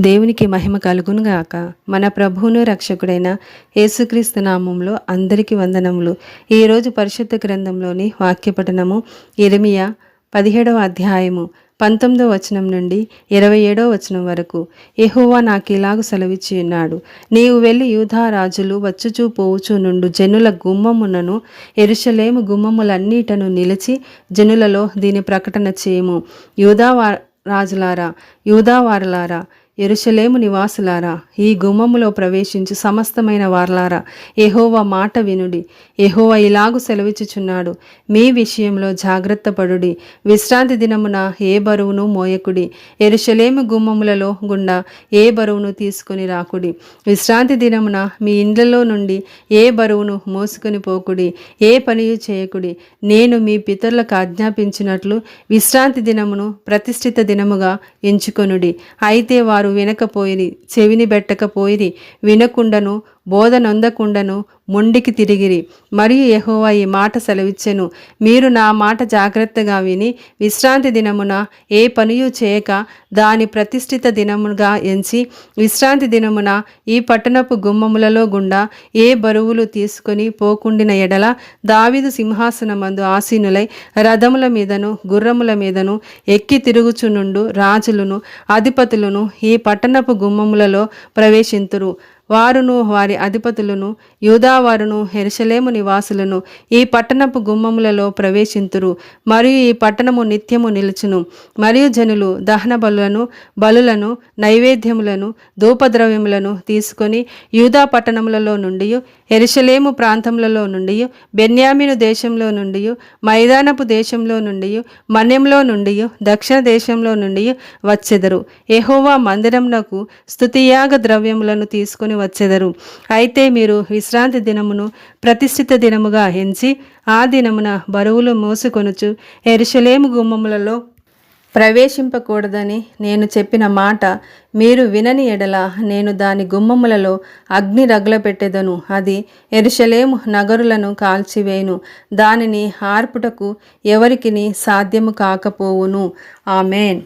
దేవునికి మహిమ కలుగునుగాక. మన ప్రభువును రక్షకుడైన యేసుక్రీస్తు నామంలో అందరికీ వందనములు. ఈరోజు పరిశుద్ధ గ్రంథంలోని వాక్యపఠనము ఇర్మియా 17వ అధ్యాయము 19వ వచనం నుండి 27వ వచనం వరకు. యెహోవా నాకిలాగు సెలవిచ్చి ఉన్నాడు, నీవు వెళ్ళి యూదా రాజులు వచ్చుచూ పోవుచూ నుండు జనుల గుమ్మమునను యెరూషలేము గుమ్మములన్నిటను నిలిచి జనులలో దీని ప్రకటన చేయము. యూదా రాజులారా, యూదావారులారా, యెరూషలేము నివాసులారా, ఈ గుమ్మములో ప్రవేశించి సమస్తమైన వారలారా, యెహోవా మాట వినుడి. యెహోవా ఇలాగు సెలవిచ్చుచున్నాడు, మీ విషయంలో జాగ్రత్త పడుడి. విశ్రాంతి దినమున ఏ బరువును మోయకుడి. యెరూషలేము గుమ్మములలో గుండా ఏ బరువును తీసుకుని రాకుడి. విశ్రాంతి దినమున మీ ఇండ్లలో నుండి ఏ బరువును మోసుకొని పోకుడి. ఏ పనియు చేయకుడి. నేను మీ పితరులకు ఆజ్ఞాపించినట్లు విశ్రాంతి దినమును ప్రతిష్ఠిత దినముగా ఎంచుకొనుడి. అయితే వారు వినకపోయిరి, చెవిని బెట్టకపోయిరి, వినకుండను బోధనొందకుండను మొండికి తిరిగిరి. మరియు యెహోవా ఈ మాట సెలవిచ్చెను, మీరు నా మాట జాగ్రత్తగా విని విశ్రాంతి దినమున ఏ పనియు చేయక దాని ప్రతిష్ఠిత దినముగా ఎంచి విశ్రాంతి దినమున ఈ పట్టణపు గుమ్మములలో గుండా ఏ బరువులు తీసుకొని పోకుండిన ఎడల దావీదు సింహాసనమందు ఆసీనులై రథముల మీదను గుర్రముల మీదను ఎక్కి తిరుగుచునుండు రాజులను అధిపతులను ఈ పట్టణపు గుమ్మములలో ప్రవేశింతురు. వారును వారి అధిపతులను యూదావారును యెరూషలేము నివాసులను ఈ పట్టణపు గుమ్మములలో ప్రవేశింతురు. మరియు ఈ పట్టణము నిత్యము నిలుచును. మరియు జనులు దహన బలులను నైవేద్యములను ధూపద్రవ్యములను తీసుకొని యూదా పట్టణములలో నుండి యెరూషలేము ప్రాంతములలో నుండి బెన్యామీను దేశంలో నుండి మైదానపు దేశంలో నుండి మన్యంలో నుండి దక్షిణ దేశంలో నుండి వచ్చెదరు. యెహోవా మందిరమునకు స్తుతియాగ ద్రవ్యములను తీసుకొని వచ్చెదరు. అయితే మీరు విశ్రాంతి దినమును ప్రతిష్ఠిత దినముగా ఎంచి ఆ దినమున బరువులు మోసుకొనుచు యెరూషలేము గుమ్మములలో ప్రవేశింపకూడదని నేను చెప్పిన మాట మీరు వినని ఎడల నేను దాని గుమ్మములలో అగ్ని రగులపెట్టెదను. అది యెరూషలేము నగరులను కాల్చివేయును. దానిని ఆర్పుటకు ఎవరికిని సాధ్యము కాకపోవును. ఆమేన్.